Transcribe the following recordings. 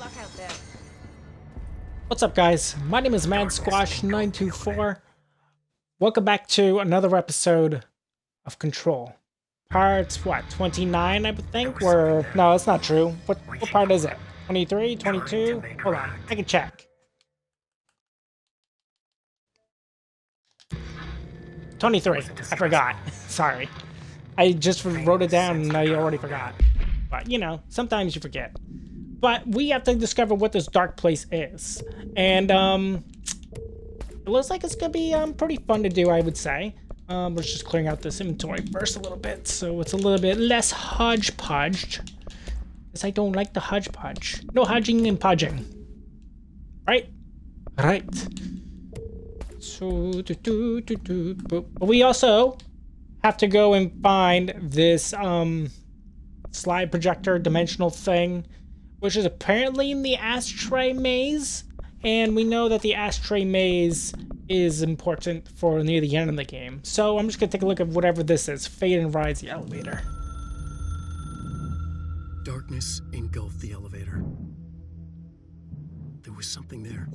luck out there. What's up, guys? My name is MadSquash924. Welcome back to another episode of Control. Part, what, 29, I would think? Or, no, that's not true. What part is it? 23, 22? Hold on, I can check. 23, I forgot. Sorry. I just wrote it down and I already forgot. But, you know, sometimes you forget. But we have to discover what this dark place is. And, it looks like it's gonna be, pretty fun to do, I would say. We're just clearing out this inventory first a little bit, so it's a little bit less hodgepodged. Because I don't like the hodgepodge. No hodging and podging. Right? Right. So, but we also have to go and find this, slide projector dimensional thing, which is apparently in the ashtray maze, and we know that the ashtray maze is important for near the end of the game. So I'm just gonna take a look at whatever this is. Faden rides the elevator. Darkness engulfed the elevator. There was something there.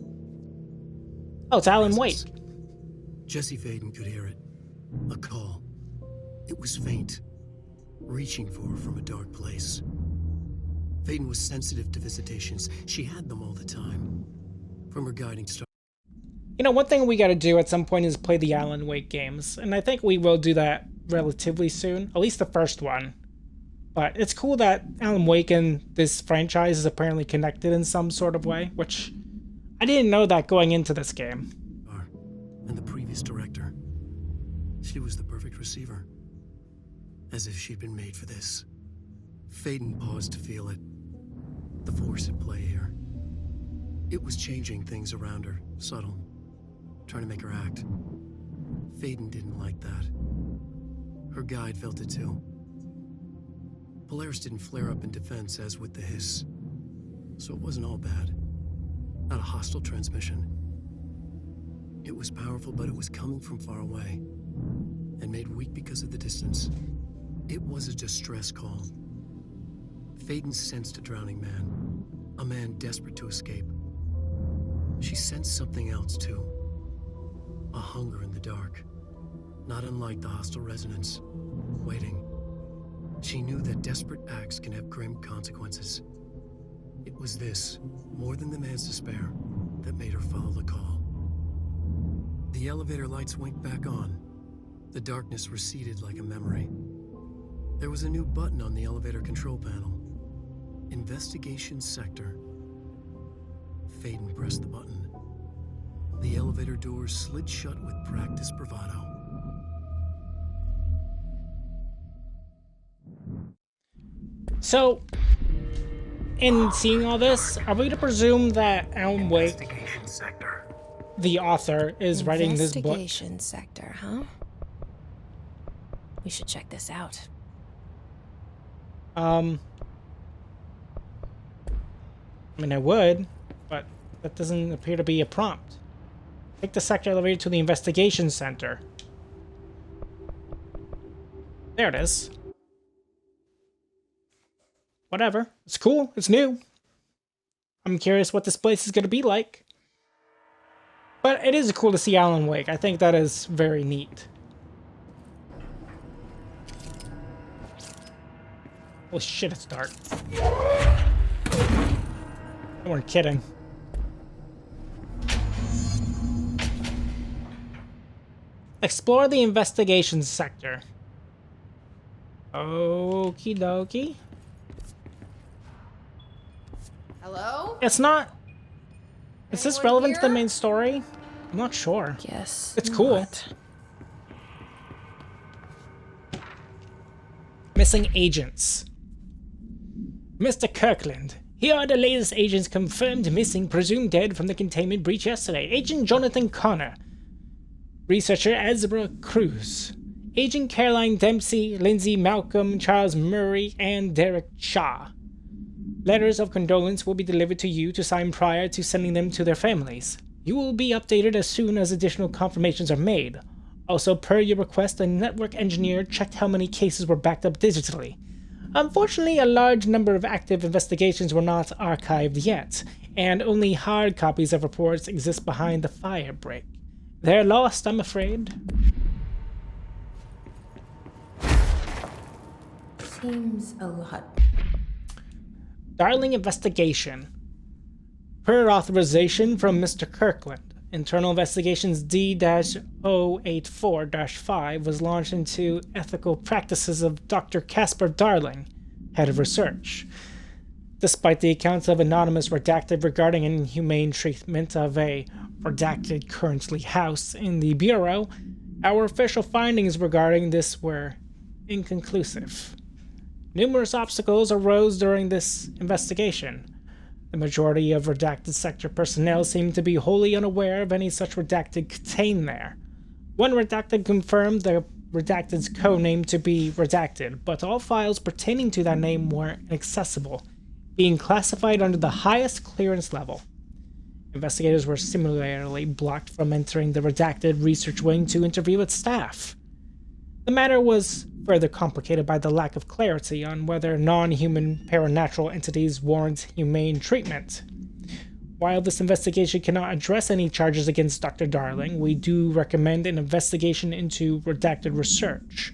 Oh, it's Alan Wake. Jesse Faden could hear it. A call. It was faint, reaching for her from a dark place. Faden was sensitive to visitations. She had them all the time. From her guiding star. You know, one thing we gotta do at some point is play the Alan Wake games, and I think we will do that relatively soon. At least the first one. But it's cool that Alan Wake and this franchise is apparently connected in some sort of way, which I didn't know that going into this game. And the previous director. She was the perfect receiver. As if she'd been made for this. Faden paused to feel it. The force at play here. It was changing things around her, subtle. Trying to make her act. Faden didn't like that. Her guide felt it too. Polaris didn't flare up in defense as with the hiss. So it wasn't all bad. Not a hostile transmission. It was powerful, but it was coming from far away. And made weak because of the distance. It was a distress call. Faden sensed a drowning man. A man desperate to escape. She sensed something else too. A hunger in the dark. Not unlike the hostile resonance. Waiting. She knew that desperate acts can have grim consequences. It was this, more than the man's despair, that made her follow the call. The elevator lights winked back on. The darkness receded like a memory. There was a new button on the elevator control panel. Investigation Sector. Faden pressed the button. The elevator doors slid shut with practiced bravado. So, in seeing all this, are we to presume that Alan Wake, Investigation Sector. the author, is writing this book? Investigation sector, huh? We should check this out. I mean, I would, but that doesn't appear to be a prompt. Take the sector elevator to the investigation center. There it is. Whatever. It's cool. It's new. I'm curious what this place is going to be like. But it is cool to see Alan Wake. I think that is very neat. Holy shit, it's dark. They weren't kidding. Explore the investigation sector. Okie dokie. Hello? It's not... Is this Anyone relevant to the here? main story? I'm not sure. Yes. It's cool. Missing agents. Mr. Kirkland, here are the latest agents confirmed missing, presumed dead from the containment breach yesterday. Agent Jonathan Connor. Researcher Ezra Cruz. Agent Caroline Dempsey, Lindsay Malcolm, Charles Murray, and Derek Shaw. Letters of condolence will be delivered to you to sign prior to sending them to their families. You will be updated as soon as additional confirmations are made. Also, per your request, a network engineer checked how many cases were backed up digitally. Unfortunately, a large number of active investigations were not archived yet, and only hard copies of reports exist behind the fire break. They're lost, I'm afraid. Seems a lot. Darling investigation. Per authorization from Mr. Kirkland, Internal Investigations D-084-5 was launched into ethical practices of Dr. Casper Darling, head of research. Despite the accounts of anonymous redacted regarding inhumane treatment of a redacted currently housed in the Bureau, our official findings regarding this were inconclusive. Numerous obstacles arose during this investigation. The majority of redacted sector personnel seemed to be wholly unaware of any such redacted contained there. One redacted confirmed the redacted's codename to be redacted, but all files pertaining to that name were inaccessible, being classified under the highest clearance level. Investigators were similarly blocked from entering the redacted research wing to interview its staff. The matter was further complicated by the lack of clarity on whether non-human paranatural entities warrant humane treatment. While this investigation cannot address any charges against Dr. Darling, we do recommend an investigation into redacted research.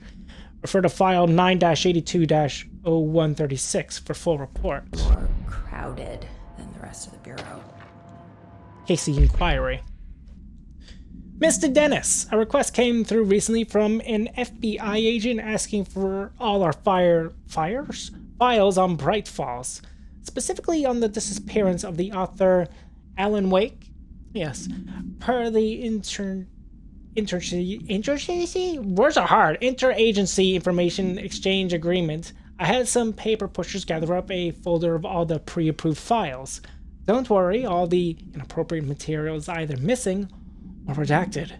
Refer to file 9-82-0136 for full report. More crowded than the rest of the Bureau. Casey Inquiry. Mr. Dennis, a request came through recently from an FBI agent asking for all our files on Bright Falls, specifically on the disappearance of the author Alan Wake. Yes, per the interagency information exchange agreement, I had some paper pushers gather up a folder of all the pre-approved files. Don't worry, all the inappropriate material is either missing or redacted.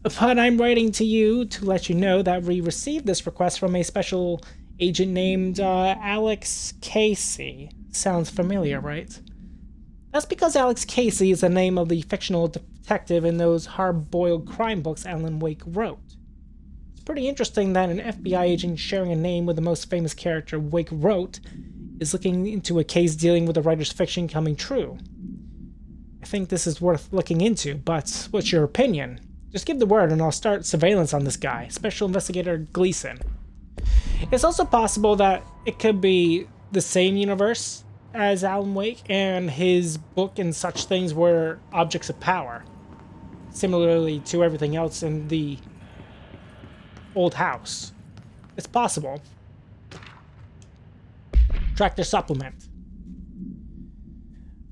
But I'm writing to you to let you know that we received this request from a special agent named Alex Casey. Sounds familiar, right? That's because Alex Casey is the name of the fictional detective in those hard-boiled crime books Alan Wake wrote. It's pretty interesting that an FBI agent sharing a name with the most famous character Wake wrote is looking into a case dealing with the writer's fiction coming true. I think this is worth looking into, but what's your opinion? Just give the word and I'll start surveillance on this guy, Special Investigator Gleason. It's also possible that it could be the same universe as Alan Wake, and his book and such things were objects of power, similarly to everything else in the old house. It's possible. Tractor supplement.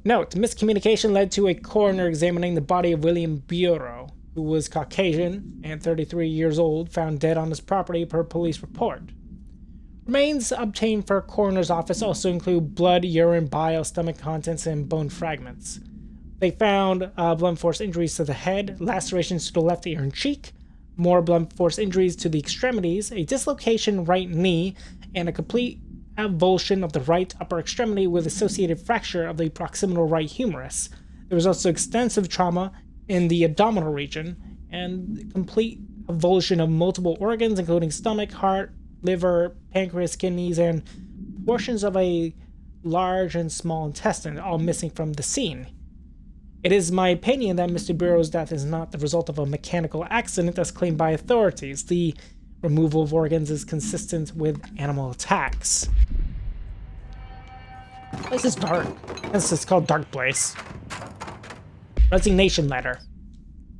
Note, miscommunication led to a coroner examining the body of William Bureau, who was Caucasian and 33 years old, found dead on his property per police report. Remains obtained for a coroner's office also include blood, urine, bile, stomach contents, and bone fragments. They found blunt force injuries to the head, lacerations to the left ear and cheek, more blunt force injuries to the extremities, a dislocation right knee, and a complete avulsion of the right upper extremity with associated fracture of the proximal right humerus. There was also extensive trauma in the abdominal region and complete avulsion of multiple organs, including stomach, heart, liver, pancreas, kidneys, and portions of a large and small intestine, all missing from the scene. It is my opinion that Mr. Bureau's death is not the result of a mechanical accident as claimed by authorities. The removal of organs is consistent with animal attacks. This is dark. This is called Dark Place. Resignation letter.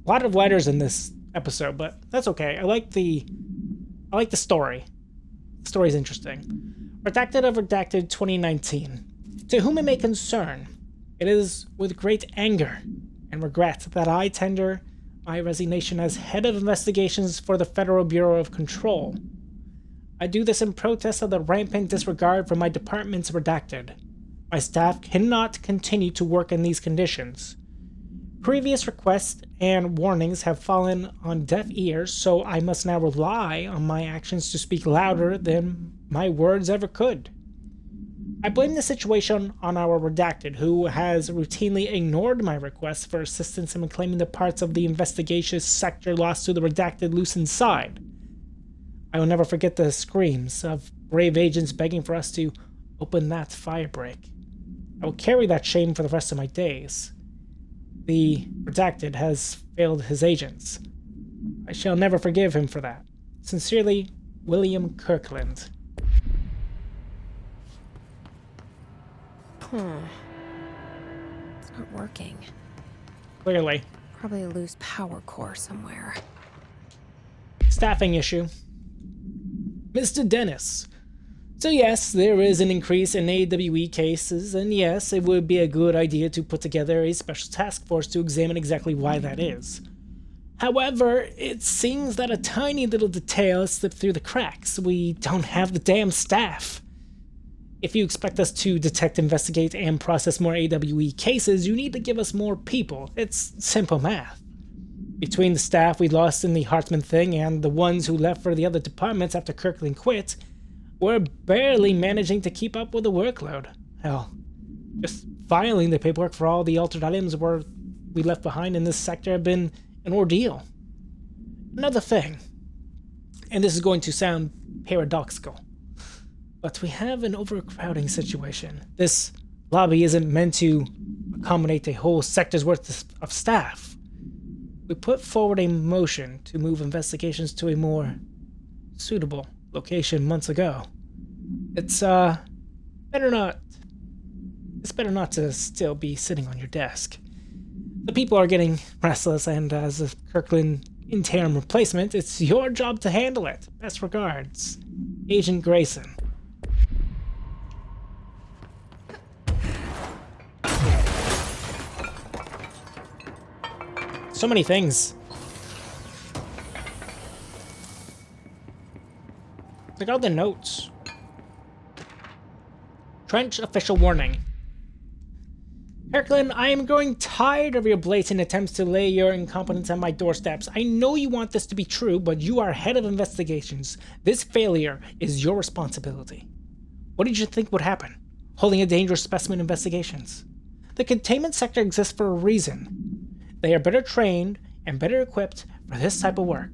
A lot of letters in this episode, but that's okay. I like the story. The story's interesting. Redacted of Redacted 2019. To whom it may concern, it is with great anger and regret that I tender my resignation as head of investigations for the Federal Bureau of Control. I do this in protest of the rampant disregard for my department's redacted. My staff cannot continue to work in these conditions. Previous requests and warnings have fallen on deaf ears, so I must now rely on my actions to speak louder than my words ever could. I blame the situation on our redacted, who has routinely ignored my requests for assistance in claiming the parts of the investigation sector lost to the redacted loose inside. I will never forget the screams of brave agents begging for us to open that firebreak. I will carry that shame for the rest of my days. The Redacted has failed his agents. I shall never forgive him for that. Sincerely, William Kirkland. It's not working. Clearly. Probably a loose power core somewhere. Staffing issue. Mr. Dennis. So yes, there is an increase in AWE cases, and yes, it would be a good idea to put together a special task force to examine exactly why that is. However, it seems that a tiny little detail has slipped through the cracks. We don't have the damn staff. If you expect us to detect, investigate, and process more AWE cases, you need to give us more people. It's simple math. Between the staff we lost in the Hartman thing and the ones who left for the other departments after Kirkland quit, we're barely managing to keep up with the workload. Hell, just filing the paperwork for all the altered items we left behind in this sector have been an ordeal. Another thing, and this is going to sound paradoxical, but we have an overcrowding situation. This lobby isn't meant to accommodate a whole sector's worth of staff. We put forward a motion to move investigations to a more suitable location months ago. It's better not to still be sitting on your desk. The people are getting restless, and as a Kirkland interim replacement, it's your job to handle it. Best regards, Agent Grayson. So many things. Look at all the notes. Trench official warning. Kirkland, I am growing tired of your blatant attempts to lay your incompetence on my doorsteps. I know you want this to be true, but you are head of investigations. This failure is your responsibility. What did you think would happen? Holding a dangerous specimen investigations. The containment sector exists for a reason. They are better trained and better equipped for this type of work.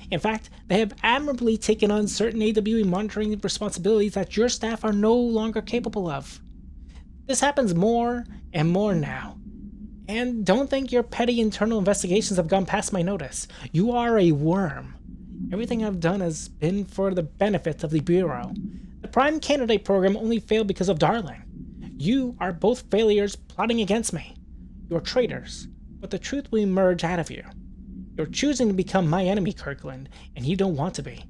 In fact, they have admirably taken on certain AWE monitoring responsibilities that your staff are no longer capable of. This happens more and more now. And don't think your petty internal investigations have gone past my notice. You are a worm. Everything I've done has been for the benefit of the Bureau. The Prime Candidate program only failed because of Darling. You are both failures plotting against me. You're traitors, but the truth will emerge out of you. You're choosing to become my enemy, Kirkland, and you don't want to be.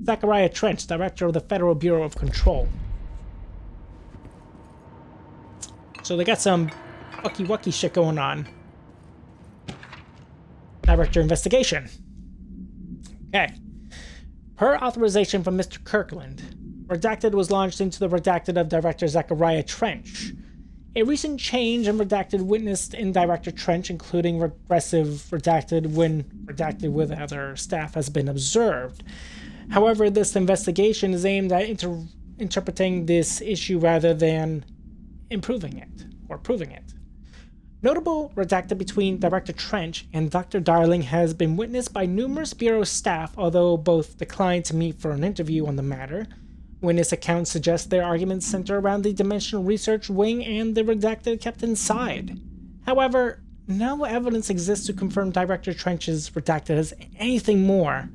Zachariah Trench, Director of the Federal Bureau of Control. So they got some wucky shit going on. Director Investigation. Okay. Per authorization from Mr. Kirkland, Redacted was launched into the Redacted of Director Zachariah Trench. A recent change in Redacted witnessed in Director Trench, including regressive Redacted when Redacted with other staff, has been observed. However, this investigation is aimed at interpreting this issue rather than improving it or proving it. Notable Redacted between Director Trench and Dr. Darling has been witnessed by numerous Bureau staff, although both declined to meet for an interview on the matter. Witness accounts suggest their arguments center around the Dimensional Research Wing and the Redacted kept inside. However, no evidence exists to confirm Director Trench's Redacted as anything more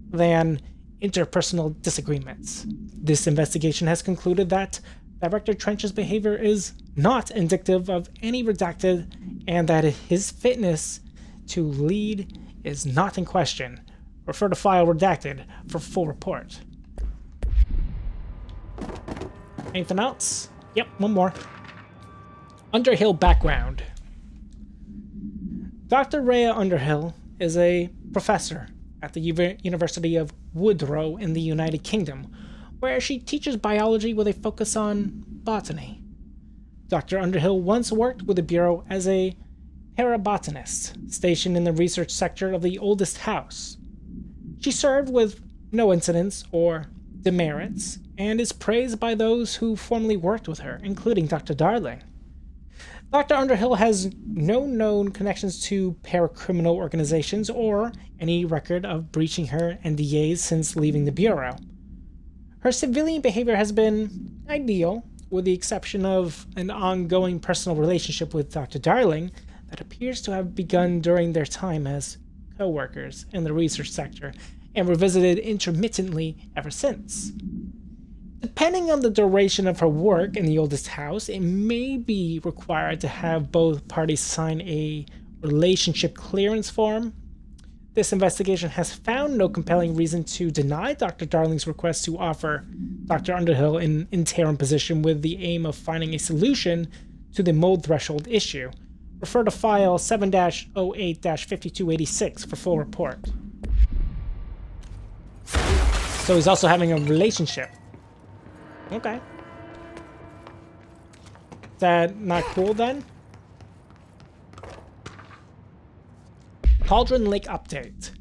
than interpersonal disagreements. This investigation has concluded that Director Trench's behavior is not indicative of any Redacted and that his fitness to lead is not in question. Refer to file Redacted for full report. Anything else? Yep, one more. Underhill background. Dr. Rhea Underhill is a professor at the University of Woodrow in the United Kingdom, where she teaches biology with a focus on botany. Dr. Underhill once worked with the Bureau as a parabotanist, stationed in the research sector of the oldest house. She served with no incidents or demerits, and is praised by those who formerly worked with her, including Dr. Darling. Dr. Underhill has no known connections to paracriminal organizations or any record of breaching her NDAs since leaving the Bureau. Her civilian behavior has been ideal, with the exception of an ongoing personal relationship with Dr. Darling that appears to have begun during their time as co-workers in the research sector and revisited intermittently ever since. Depending on the duration of her work in the oldest house, it may be required to have both parties sign a relationship clearance form. This investigation has found no compelling reason to deny Dr. Darling's request to offer Dr. Underhill an interim position with the aim of finding a solution to the mold threshold issue. Refer to file 7-08-5286 for full report. So he's also having a relationship. Okay. Is that not cool then? Cauldron Lake update.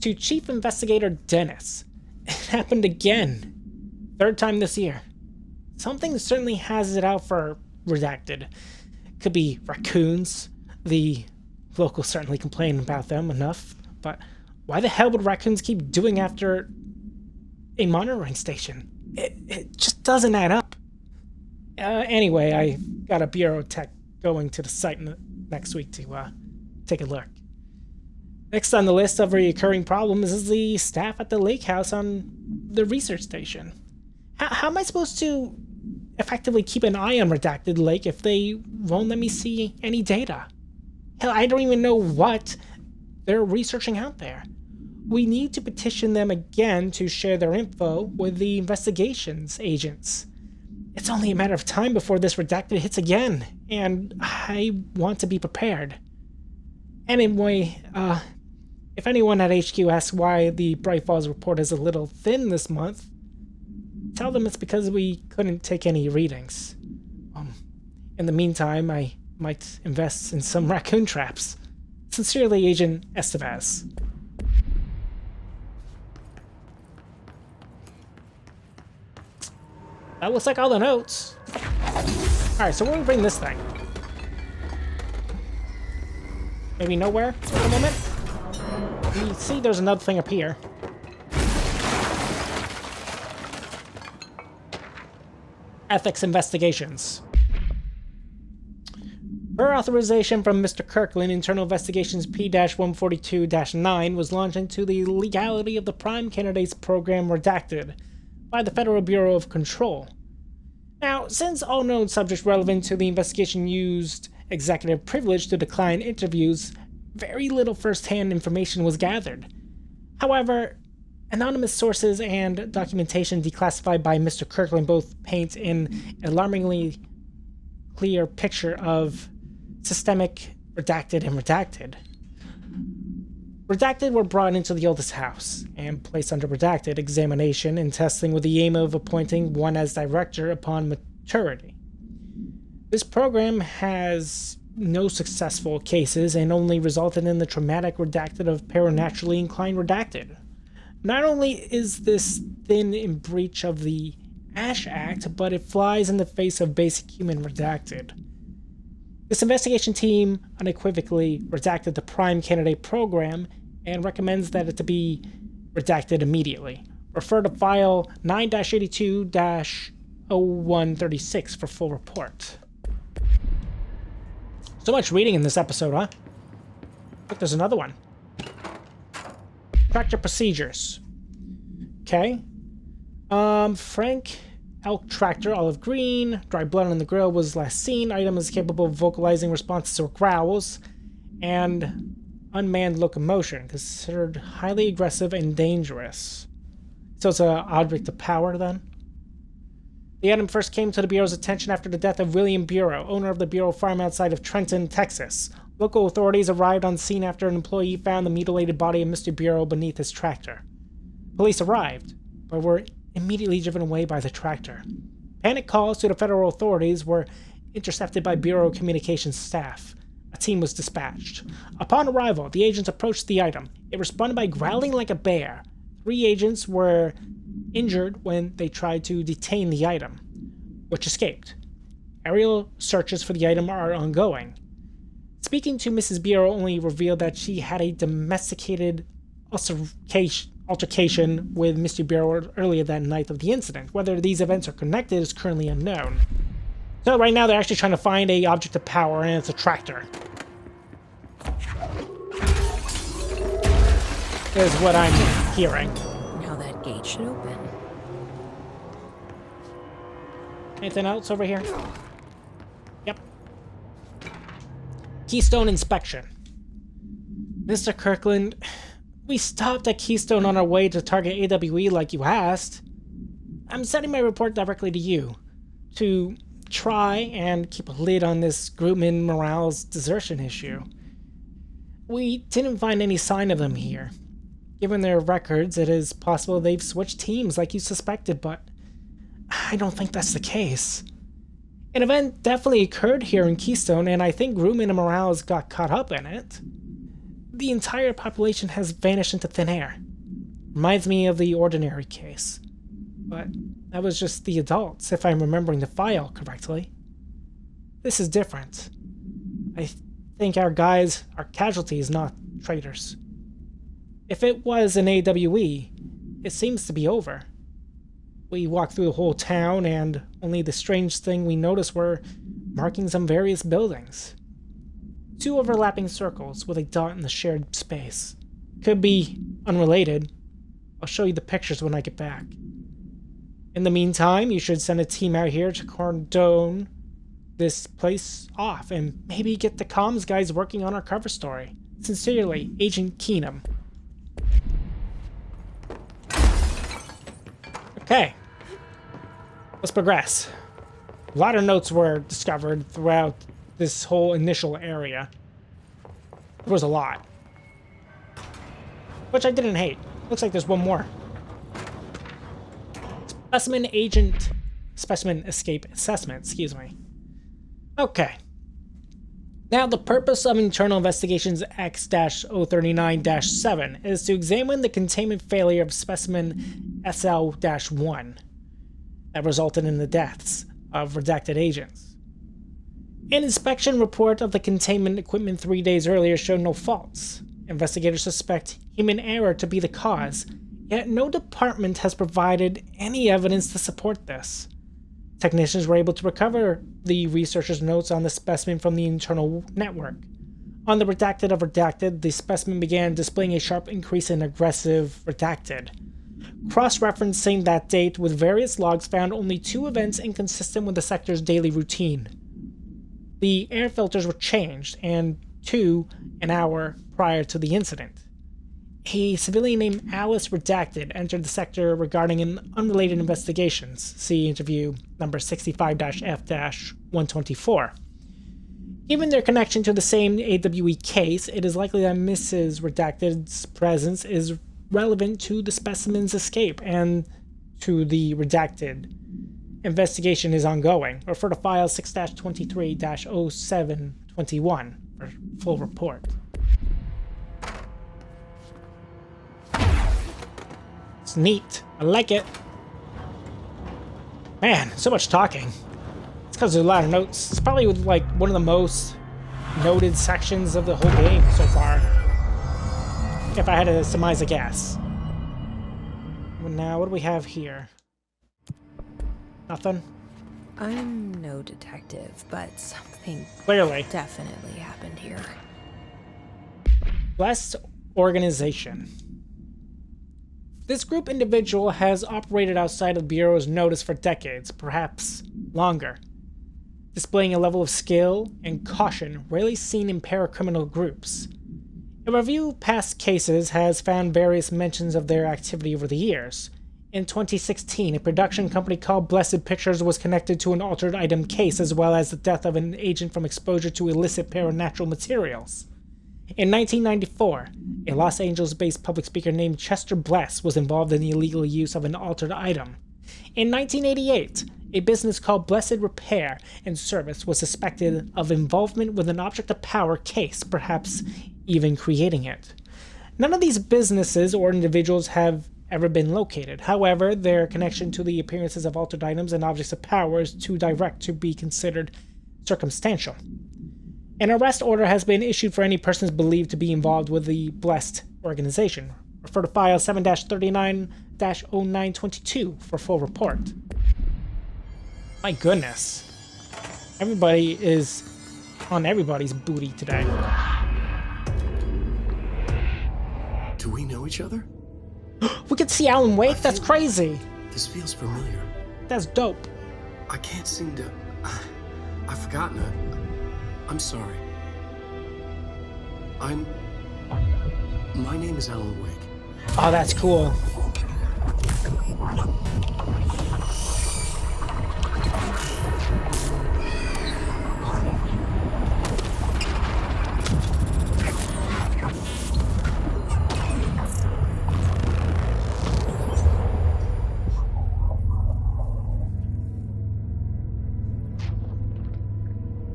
To Chief Investigator Dennis. It happened again. Third time this year. Something certainly has it out for Redacted. Could be raccoons. The locals certainly complain about them enough. But why the hell would raccoons keep doing after a monitoring station? It just doesn't add up. Anyway, I got a Bureau tech going to the site next week to take a look. Next on the list of recurring problems is the staff at the lake house on the research station. How am I supposed to effectively keep an eye on Redacted Lake if they won't let me see any data? Hell, I don't even know what they're researching out there. We need to petition them again to share their info with the investigations agents. It's only a matter of time before this Redacted hits again, and I want to be prepared. Anyway, if anyone at HQ asks why the Bright Falls report is a little thin this month, tell them it's because we couldn't take any readings. In the meantime, I might invest in some raccoon traps. Sincerely, Agent Estevez. That looks like all the notes. Alright, so where do we bring this thing? Maybe nowhere for the moment? We see there's another thing up here. Ethics investigations. Per authorization from Mr. Kirkland, Internal Investigations P-142-9 was launched into the legality of the Prime Candidates Program Redacted by the Federal Bureau of Control. Now, since all known subjects relevant to the investigation used executive privilege to decline interviews, very little first-hand information was gathered. However, anonymous sources and documentation declassified by Mr. Kirkland both paint an alarmingly clear picture of systemic Redacted and Redacted. Redacted were brought into the oldest house and placed under Redacted examination and testing with the aim of appointing one as director upon maturity. This program has no successful cases and only resulted in the traumatic Redacted of paranaturally inclined Redacted. Not only is this thin in breach of the Ash Act, but it flies in the face of basic human Redacted. This investigation team unequivocally redacted the Prime Candidate Program and recommends that it to be redacted immediately. Refer to file 9-82-0136 for full report. So much reading in this episode, huh? Look, there's another one. Tractor procedures. Okay. Frank Elk Tractor, olive green. Dry blood on the grill was last seen. Item is capable of vocalizing responses or growls. And unmanned locomotion, considered highly aggressive and dangerous. So it's an object of power, then? The item first came to the Bureau's attention after the death of William Bureau, owner of the Bureau farm outside of Trenton, Texas. Local authorities arrived on scene after an employee found the mutilated body of Mr. Bureau beneath his tractor. Police arrived, but were immediately driven away by the tractor. Panic calls to the federal authorities were intercepted by Bureau communications staff. A team was dispatched. Upon arrival, the agents approached the item. It responded by growling like a bear. 3 agents were injured when they tried to detain the item, which escaped. Aerial searches for the item are ongoing. Speaking to Mrs. Bureau only revealed that she had a domesticated altercation with Mystery Bureau earlier that night of the incident. Whether these events are connected is currently unknown. So right now they're actually trying to find a object of power, and it's a tractor. Is what I'm hearing. Now that gate should open. Anything else over here? Yep. Keystone inspection. Mr. Kirkland, we stopped at Keystone on our way to target AWE like you asked. I'm sending my report directly to you to try and keep a lid on this Grootman Morales desertion issue. We didn't find any sign of them here. Given their records, it is possible they've switched teams like you suspected, but I don't think that's the case. An event definitely occurred here in Keystone, and I think Grootman and Morales got caught up in it. The entire population has vanished into thin air. Reminds me of the Ordinary case. But that was just the adults, if I'm remembering the file correctly. This is different. I think our casualties, not traitors. If it was an AWE, it seems to be over. We walked through the whole town, and only the strange thing we noticed were markings on various buildings. 2 overlapping circles with a dot in the shared space. Could be unrelated. I'll show you the pictures when I get back. In the meantime, you should send a team out here to cordon this place off and maybe get the comms guys working on our cover story. Sincerely, Agent Keenum. Okay. Let's progress. A lot of notes were discovered throughout this whole initial area. There was a lot. Which I didn't hate. Looks like there's one more. Specimen escape assessment, excuse me. Okay. Now, the purpose of Internal Investigations X-039-7 is to examine the containment failure of specimen SL-1 that resulted in the deaths of redacted agents. An inspection report of the containment equipment 3 days earlier showed no faults. Investigators suspect human error to be the cause, yet no department has provided any evidence to support this. Technicians were able to recover the researchers' notes on the specimen from the internal network. On the redacted of redacted, the specimen began displaying a sharp increase in aggressive redacted. Cross-referencing that date with various logs found only 2 events inconsistent with the sector's daily routine. The air filters were changed, and 2 an hour prior to the incident. A civilian named Alice Redacted entered the sector regarding an unrelated investigations. See interview number 65-F-124. Given their connection to the same AWE case, it is likely that Mrs. Redacted's presence is relevant to the specimen's escape and to the redacted. Investigation is ongoing. Refer to file 6-23-0721 for full report. It's neat. I like it. Man, so much talking. It's because there's a lot of notes. It's probably like one of the most noted sections of the whole game so far. If I had to surmise a guess. Well, now, what do we have here? Nothing? I'm no detective, but something Clearly. definitely happened here. Blessed Organization. This group individual has operated outside of the Bureau's notice for decades, perhaps longer, displaying a level of skill and caution rarely seen in paracriminal groups. A review of past cases has found various mentions of their activity over the years. In 2016, a production company called Blessed Pictures was connected to an altered item case, as well as the death of an agent from exposure to illicit paranatural materials. In 1994, a Los Angeles-based public speaker named Chester Bless was involved in the illegal use of an altered item. In 1988, a business called Blessed Repair and Service was suspected of involvement with an object of power case, perhaps even creating it. None of these businesses or individuals have ever been located. However, their connection to the appearances of altered items and objects of power is too direct to be considered circumstantial. An arrest order has been issued for any persons believed to be involved with the Blessed Organization. Refer to file 7-39-0922 for full report. My goodness. Everybody is on everybody's booty today. Do we know each other? We could see Alan Wake? That's crazy. This feels familiar. That's dope. I can't seem to... I've forgotten it. I'm sorry. My name is Alan Wake. Oh, that's cool.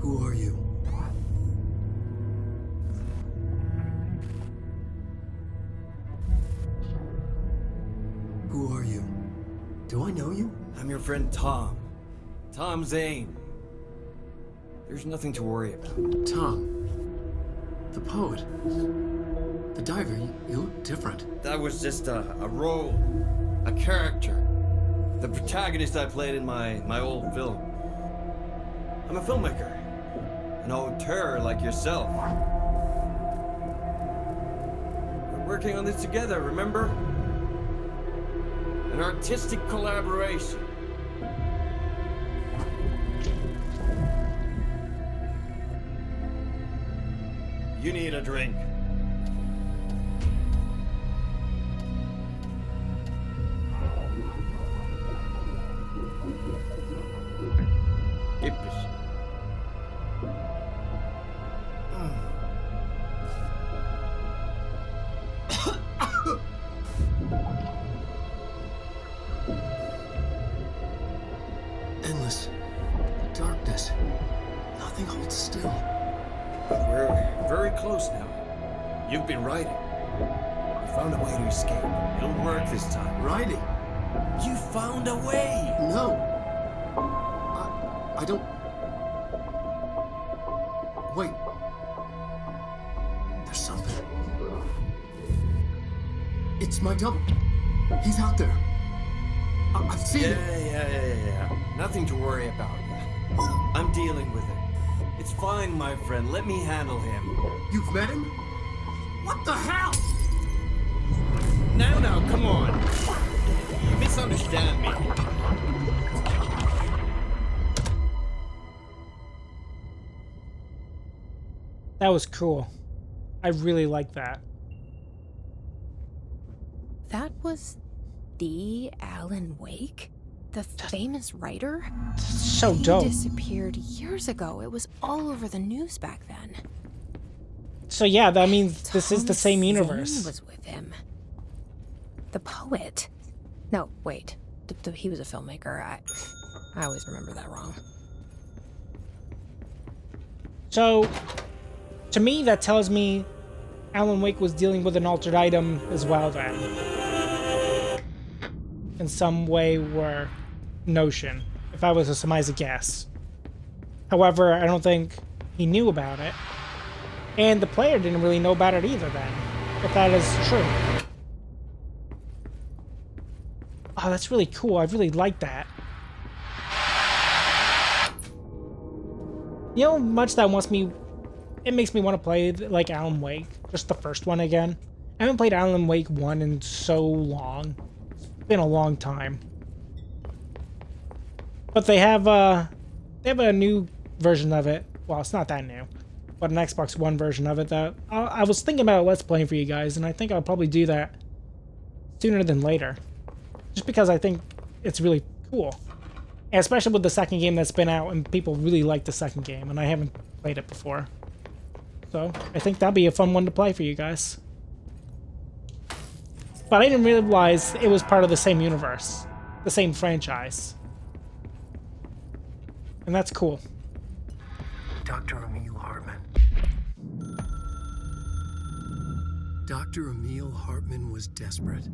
Who are you? Who are you? Do I know you? I'm your friend Tom. Tom Zane. There's nothing to worry about. Tom. The poet. The diver. You look different. That was just a role. A character. The protagonist I played in my old film. I'm a filmmaker. An auteur like yourself. We're working on this together, remember? An artistic collaboration. You need a drink. Gibbish. Endless. Darkness. Nothing holds still. But we're very close now. You've been writing. You found a way to escape. It'll work this time. Riding. You found a way! No. I don't... Wait. There's something. It's my double. He's out there. I've seen him. Yeah. Nothing to worry about. I'm dealing with it. It's fine, my friend. Let me handle him. You've met him? What the hell? Now, come on. You misunderstand me. That was cool. I really like that. That was the Alan Wake? The famous writer? So He dope. disappeared years ago. It was all over the news back then. So yeah, that means this is the Thomas same Zane universe. was with him. The poet. No, wait. He was a filmmaker. I always remember that wrong. So, to me, that tells me Alan Wake was dealing with an altered item as well then. In some way or notion, if I was to surmise a guess. However, I don't think he knew about it. And the player didn't really know about it either then, if that is true. Oh, that's really cool. I really like that. You know how much that it makes me want to play like Alan Wake, just the first one again. I haven't played Alan Wake 1 in so long. It's been a long time. But they have a new version of it. Well, it's not that new, but an Xbox One version of it that I was thinking about Let's Playing for you guys, and I think I'll probably do that sooner than later. Just because I think it's really cool. And especially with the second game that's been out, and people really like the second game, and I haven't played it before. So, I think that'd be a fun one to play for you guys. But I didn't realize it was part of the same universe. The same franchise. And that's cool. Dr. Emil Hartman. Dr. Emil Hartman was desperate.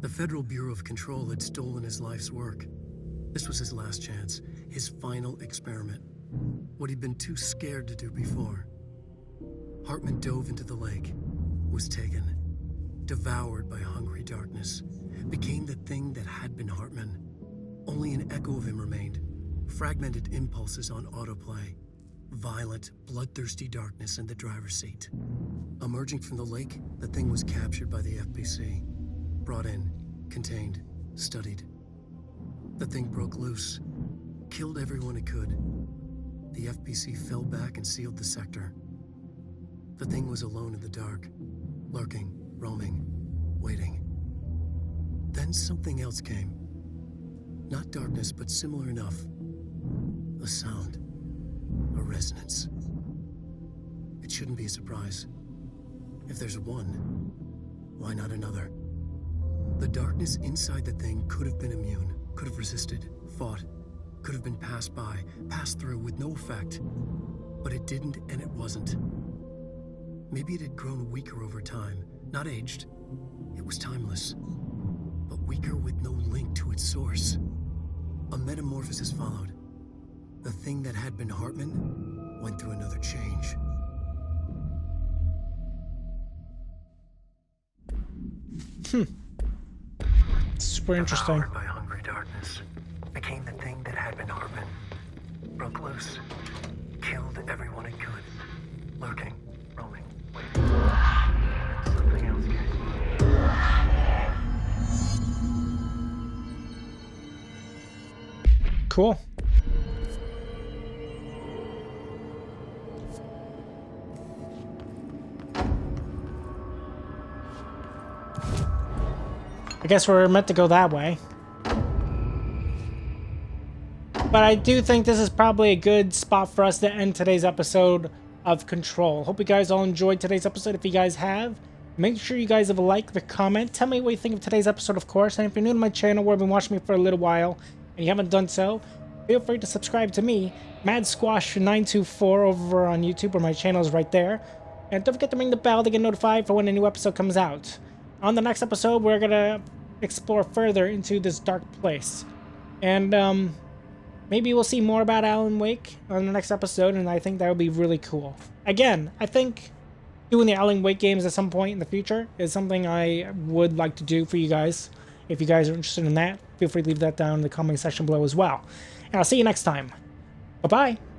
The Federal Bureau of Control had stolen his life's work. This was his last chance, his final experiment. What he'd been too scared to do before. Hartman dove into the lake, was taken, devoured by hungry darkness, became the thing that had been Hartman. Only an echo of him remained, fragmented impulses on autoplay, violent, bloodthirsty darkness in the driver's seat. Emerging from the lake, the thing was captured by the FBC, brought in, contained, studied. The thing broke loose, killed everyone it could. The FBC fell back and sealed the sector. The thing was alone in the dark, lurking, roaming, waiting. Then something else came. Not darkness, but similar enough. A sound. A resonance. It shouldn't be a surprise. If there's one, why not another? The darkness inside the thing could have been immune, could have resisted, fought, could have been passed by, passed through with no effect. But it didn't, and it wasn't. Maybe it had grown weaker over time, not aged. It was timeless, but weaker with no link to its source. A metamorphosis followed. The thing that had been Hartman went through another change. Super interesting. Devoured by hungry darkness, became the thing that had been Hartman. Broke loose, killed everyone it could. Lurking, roaming, waiting. Something else came. Cool. I guess we're meant to go that way. But I do think this is probably a good spot for us to end today's episode of Control. Hope you guys all enjoyed today's episode. If you guys have, make sure you guys have a like, a comment. Tell me what you think of today's episode, of course. And if you're new to my channel or have been watching me for a little while and you haven't done so, feel free to subscribe to me, Mad Squash 924 over on YouTube, where my channel is right there. And don't forget to ring the bell to get notified for when a new episode comes out. On the next episode, we're going to explore further into this dark place. And maybe we'll see more about Alan Wake on the next episode, and I think that would be really cool. Again, I think doing the Alan Wake games at some point in the future is something I would like to do for you guys. If you guys are interested in that, feel free to leave that down in the comment section below as well. And I'll see you next time. Bye-bye.